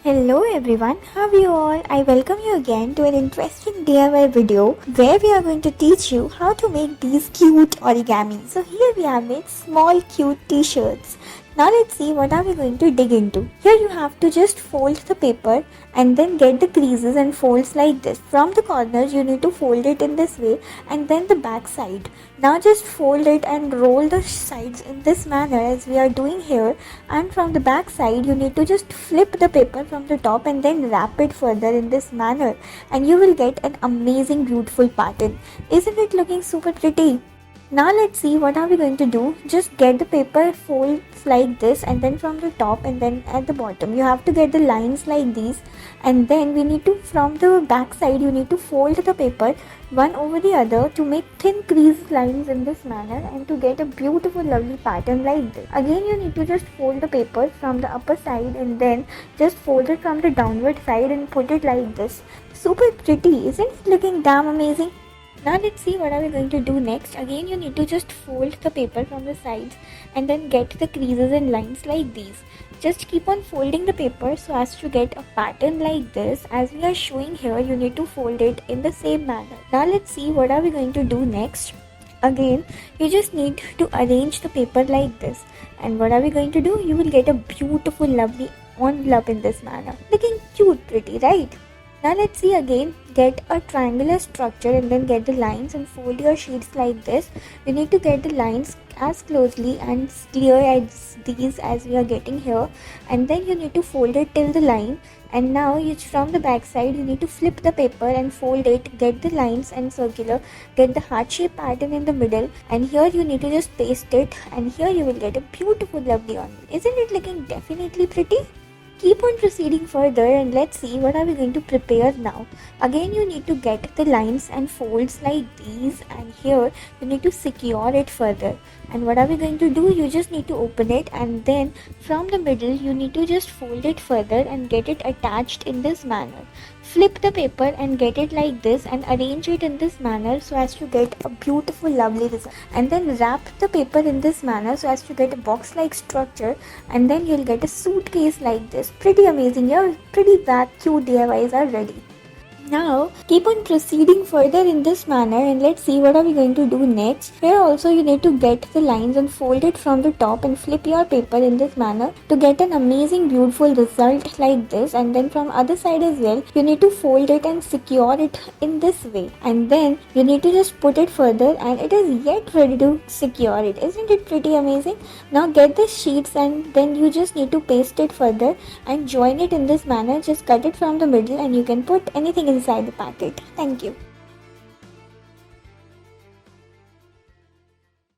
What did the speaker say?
Hello everyone, how are you all? I welcome you again to an interesting DIY video where we are going to teach you how to make these cute origami. So here we have made small cute t-shirts. Now let's see what are we going to dig into. Here you have to just fold the paper and then get the creases and folds like this. From the corners you need to fold it in this way and then the back side. Now just fold it and roll the sides in this manner as we are doing here, and from the back side you need to just flip the paper from the top and then wrap it further in this manner and you will get an amazing beautiful pattern. Isn't it looking super pretty? Now let's see what are we going to do. Just get the paper folds like this and then from the top and then at the bottom you have to get the lines like these, and then we need to, from the back side you need to fold the paper one over the other to make thin crease lines in this manner and to get a beautiful lovely pattern like this. Again you need to just fold the paper from the upper side and then just fold it from the downward side and put it like this. Super pretty, isn't it looking damn amazing? Now let's see what are we going to do next. Again you need to just fold the paper from the sides and then get the creases and lines like these. Just keep on folding the paper so as to get a pattern like this. As we are showing here, you need to fold it in the same manner. Now let's see what are we going to do next. Again you just need to arrange the paper like this, and what are we going to do? You will get a beautiful lovely envelope in this manner. Looking cute, pretty, right? Now let's see again, get a triangular structure and then get the lines and fold your sheets like this. You need to get the lines as closely and clear as these as we are getting here, and then you need to fold it till the line, and now from the back side you need to flip the paper and fold it, get the lines and circular, get the heart shape pattern in the middle, and here you need to just paste it, and here you will get a beautiful lovely ornament. Isn't it looking definitely pretty? Keep on proceeding further and let's see what are we going to prepare now. Again you need to get the lines and folds like these, and here you need to secure it further. And what are we going to do? You just need to open it and then from the middle you need to just fold it further and get it attached in this manner. Flip the paper and get it like this and arrange it in this manner so as to get a beautiful lovely result. And then wrap the paper in this manner so as to get a box like structure, and then you'll get a suitcase like this. Pretty amazing. Your pretty bag cute DIYs are ready. Now keep on proceeding further in this manner and let's see what are we going to do next. Here also you need to get the lines and fold it from the top and flip your paper in this manner to get an amazing beautiful result like this, and then from other side as well you need to fold it and secure it in this way, and then you need to just put it further and it is yet ready to secure it. Isn't it pretty amazing? Now get the sheets and then you just need to paste it further and join it in this manner. Just cut it from the middle and you can put anything inside the packet. Thank you.